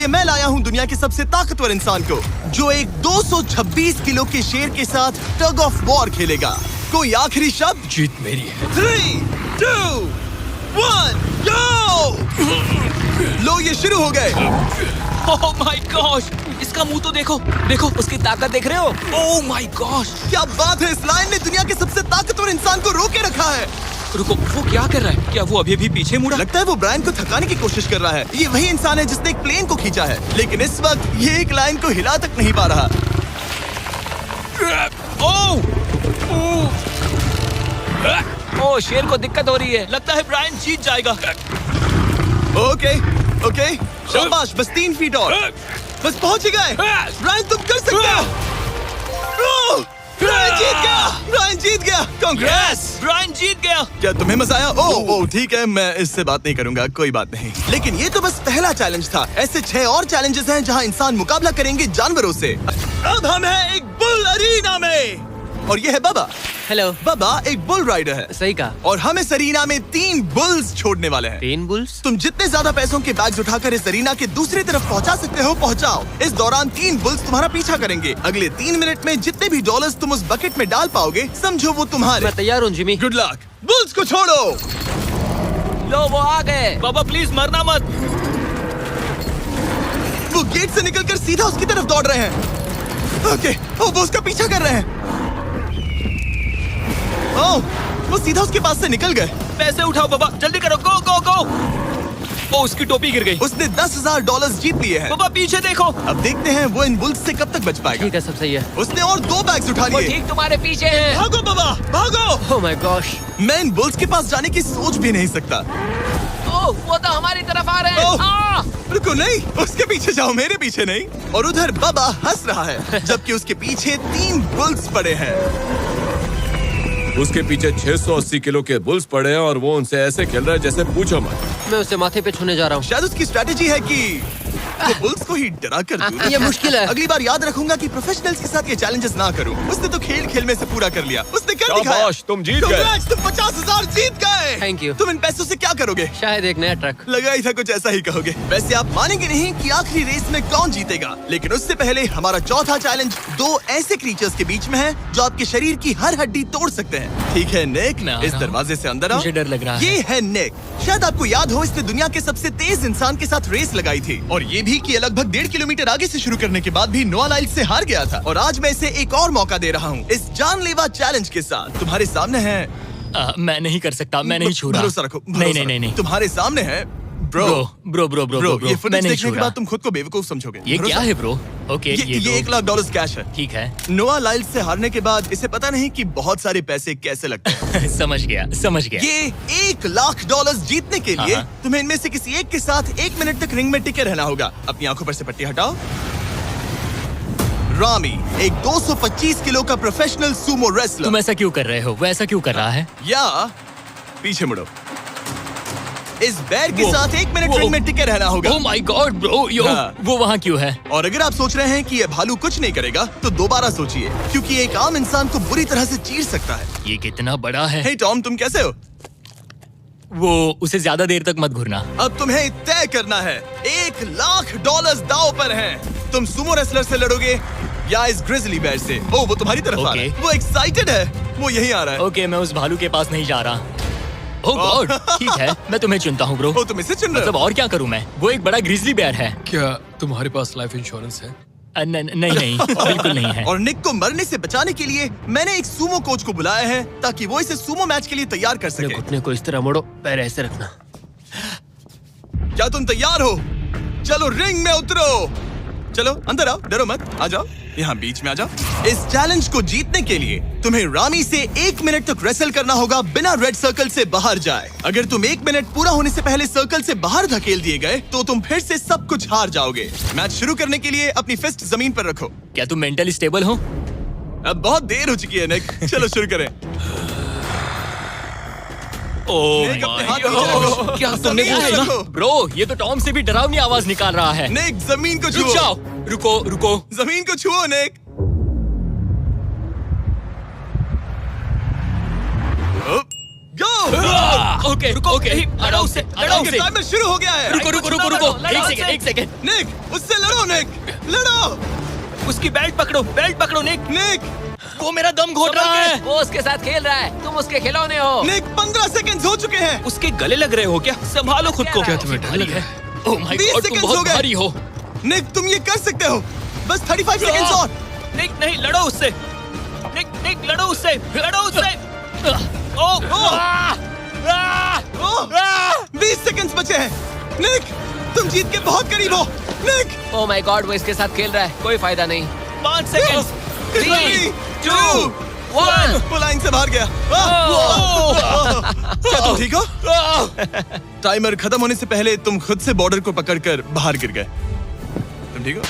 ये मैं लाया हूँ दुनिया के सबसे ताकतवर इंसान को, जो एक 226 किलो के शेर के साथ टग ऑफ वॉर खेलेगा। कोई आखिरी शब्द? जीत मेरी है। 3, 2, 1, go! लो ये शुरू हो गए। ओह माय गॉश, इसका मुंह तो देखो, देखो उसकी ताकत देख रहे हो? ओह माय गॉश, क्या बात है, इस लायन ने दुनिया के सबसे ताकतवर इंसान को रोके रखा है। रुको, वो क्या कर रहा है? क्या वो अभी भी पीछे मुड़ा? लगता है वो ब्रायन को थकाने की कोशिश कर रहा है। ये वही इंसान है जिसने एक प्लेन को खींचा है, लेकिन इस वक्त ये एक लायन को हिला तक नहीं पा रहा। ओह, शेर को दिक्कत हो रही है। लगता है ब्रायन जीत जाएगा। ओके, ओके, शाबाश, बस 3 फीट और, बस पहुंच ही गए। ब्रायन तुम कर सकते हो। ब्रायन जीत गया, ब्रायन जीत गया। कांग्रेस, ब्रायन जीत गया। क्या तुम्हें मजा आया? ओह ठीक है, मैं इससे बात नहीं करूंगा, कोई बात नहीं। लेकिन ये तो बस पहला चैलेंज था। ऐसे 6 और चैलेंजेस हैं जहां इंसान मुकाबला करेंगे जानवरों से। अब हम हैं एक बुल अरीना में, और ये है बाबा। हेलो। बाबा एक बुल राइडर है। सही कहा। और हम इस अरीना में 3 बुल्स छोड़ने वाले हैं। 3 बुल्स? तुम जितने ज्यादा पैसों के बैग्स उठाकर इस अरीना के दूसरी तरफ पहुंचा सकते हो पहुंचाओ। इस दौरान 3 बुल्स तुम्हारा पीछा करेंगे। अगले 3 मिनट में जितने भी डॉलर्स तुम उस बकेट में डाल पाओगे, समझो वो तुम्हारे। मैं तैयार हूँ जिमी। Good luck. बुल्स को छोड़ो। लो वो आ गए। बाबा प्लीज मरना मत। वो गेट से निकलकर सीधा उसकी तरफ दौड़ रहे हैं। ओके, वो उसका पीछा कर रहे हैं। ओह, वो सीधा उसके पास से निकल गए। पैसे उठाओ बाबा, जल्दी करो, गो गो गो। ओ, उसकी टोपी गिर गई। उसने $10,000 जीत लिए हैं। बाबा पीछे देखो। अब देखते हैं वो इन बुल्स से कब तक बच पाएगा। ठीक है, सब सही है। उसने और 2 बैग्स उठा वो लिए। ठीक तुम्हारे पीछे है। भागो बाबा, भागो। Oh my gosh. मैं इन बुल्स के पास जाने की सोच भी नहीं सकता। ओह, वो तो हमारी तरफ आ रहे ओह, हैं। रुको, नहीं, उसके पीछे जाओ, मेरे पीछे नहीं। और उधर बाबा हंस रहा है, जबकि उसके पीछे 3 बुल्स पड़े हैं। उसके पीछे 680 किलो के बुल्स पड़े हैं और वो उनसे ऐसे खेल रहा है जैसे पूछो मत। मैं उसे माथे पे छूने जा रहा हूँ। शायद उसकी स्ट्रेटेजी है कि वो बुल्स को ही डरा कर दूं। ये मुश्किल है। अगली बार याद रखूंगा कि प्रोफेशनल्स के साथ ये चैलेंजेस ना करूं। उसने तो खेल खेल में से पूरा कर लिया। उसने कर दिखाया। शाबाश, तुम जीत गए। Congrats, तुम 50,000 जीत गए। Thank you। तुम इन पैसों से क्या करोगे? शायद एक नया ट्रक। लगा ही था कुछ ऐसा ही कहोगे। वैसे आप मानेंगे नहीं कि आखिरी रेस में कौन जीतेगा, लेकिन उससे पहले हमारा चौथा चैलेंज 2 ऐसे क्रीचर्स के बीच में है जो आपके शरीर की हर हड्डी तोड़ सकते हैं। ठीक है निक, मैं आ इस रहा हूं। दरवाजे से अंदर आओ। मुझे डर लग रहा है। ये है निक। शायद आपको याद हो, इसने दुनिया के सबसे तेज इंसान के साथ रेस लगाई थी, और ये भी कि लगभग 1.5 किलोमीटर आगे से शुरू करने के बाद भी नोआ लाइल्स से हार गया था। और आज मैं इसे एक और मौका दे रहा हूँ इस जानलेवा चैलेंज के साथ। तुम्हारे सामने है। मैं नहीं कर सकता, मैं नहीं छू रहा। भरोसा रखो, नहीं भरोसा नहीं रखो। नहीं नहीं। तुम्हारे सामने है bro. Bro bro bro bro bro, ये मैं फुटेज नहीं देखने छू के रहा। बाद तुम खुद को बेवकूफ समझोगे। ये भरोसा? क्या है ब्रो? ओके, ये तो- $1 लाख कैश है। ठीक है। नोआ लाइल्स से हारने के बाद इसे पता नहीं कि बहुत सारे पैसे कैसे लगते हैं। समझ गया, समझ गया। ये $1 लाख जीतने के लिए हाँ। तुम्हें इनमें से किसी एक के साथ 1 मिनट तक रिंग में टिके रहना होगा। अपनी आंखों पर से पट्टी हटाओ। रामी एक 225 किलो का प्रोफेशनल सूमो रेसलर। तुम ऐसा क्यों कर रहे हो? वो ऐसा क्यों कर रहा है? या पीछे मुड़ो। इस बैर के वो- साथ 1 मिनट वो- रिंग में टिके रहना होगा। ओह माय गॉड ब्रो, यो हाँ। वो वहाँ क्यों है? और अगर आप सोच रहे हैं कि ये भालू कुछ नहीं करेगा, तो दोबारा सोचिए, क्योंकि एक आम इंसान को बुरी तरह से चीर सकता है। ये कितना बड़ा है। हे टॉम, तुम कैसे हो? वो उसे ज्यादा देर तक मत घूरना। अब तुम्हें तय करना है। $1 लाख दांव पर हैं। तुम सुमो रेसलर से लड़ोगे या इस ग्रिजली बेयर से? ओह, वो तुम्हारी तरफ आ रहा है। ओके। वो एक्साइटेड है। वो यहीं आ रहा है। ओके, मैं उस भालू के पास नहीं जा रहा। ओह गॉड, ठीक है, मैं तुम्हें चुनता हूँ ब्रो। ओ, तुम इसे चुन रहे मतलब हो? और क्या करूँ मैं? वो एक बड़ा ग्रिजली बेयर है। क्या तुम्हारे पास लाइफ इंश्योरेंस है? नहीं नहीं, बिल्कुल नहीं है। और निक को मरने से बचाने के लिए मैंने एक सूमो कोच को बुलाया है, ताकि वो इसे सूमो मैच के लिए तैयार कर अपने सके। घुटने को इस तरह मोड़ो, पैर ऐसे रखना। क्या तुम तैयार हो? चलो रिंग में उतरो। चलो अंदर आओ, डरो मत, आ जाओ, यहाँ बीच में आ जाओ। इस चैलेंज को जीतने के लिए तुम्हें रामी से 1 मिनट तक रेसल करना होगा बिना रेड सर्कल से बाहर जाए। अगर तुम 1 मिनट पूरा होने से पहले सर्कल से बाहर धकेल दिए गए, तो तुम फिर से सब कुछ हार जाओगे। मैच शुरू करने के लिए अपनी फिस्ट जमीन पर रखो। क्या तुम मेंटली स्टेबल हो? अब बहुत देर हो चुकी है निक, चलो शुरू करें। ओह निक, अपने हाथ माय नीचे रखो। गॉड, क्या तुमने जमीन वो पे सुना? रखो। ब्रो, ये तो टॉम से भी डरावनी आवाज निकाल रहा है। निक, जमीन को रुक छुओ। जाओ, रुको रुको। जमीन को छुओ निक। गो। ओके रुको, ओके लड़ो उससे, लड़ो उससे। टाइमर शुरू हो गया है। रुको रुको रुको रुको, एक सेकंड। निक, उससे लड़ो निक, लड़ो। उसकी बेल्ट पकड़ो निक। निक, वो मेरा दम घोट रहा है। वो उसके साथ खेल रहा है, तुम उसके खिलौने हो। निक 15 सेकंड्स हो चुके हैं। उसके गले लग रहे हो क्या? संभालो खुद को। क्या तुम्हें डर लग रहा है? ओह माय 20 गॉड, तुम seconds हो बहुत गए। भारी हो। निक, तुम ये कर सकते हो। बस 35 सेकंड्स और। निक नहीं, लड़ो उससे। निक लड़ो उससे। ओह 20 सेकंड्स बचे हैं। निक, तुम जीत के बहुत करीब हो। निक, ओह माय गॉड, वो इसके साथ खेल रहा है, कोई फायदा नहीं। 5 सेकंड्स। 3, 2, 1। वो लाइन से बाहर गया। क्या तुम ठीक हो? टाइमर खत्म होने से पहले तुम खुद से बॉर्डर को पकड़कर बाहर गिर गए। तुम ठीक हो?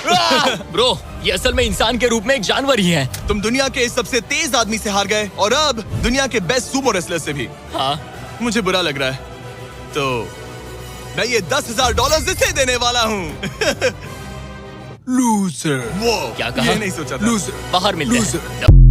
ब्रो, ये असल में इंसान के रूप में एक जानवर ही है। तुम दुनिया के सबसे तेज आदमी से हार गए और अब दुनिया के बेस्ट सुमो रेसलर से भी। हाँ, मुझे बुरा लग रहा है, तो मैं ये $10,000 इसे देने वाला हूँ। लूजर। वो क्या कहा? ये नहीं सोचा था। लूजर। बाहर मिलते हैं। लूजर।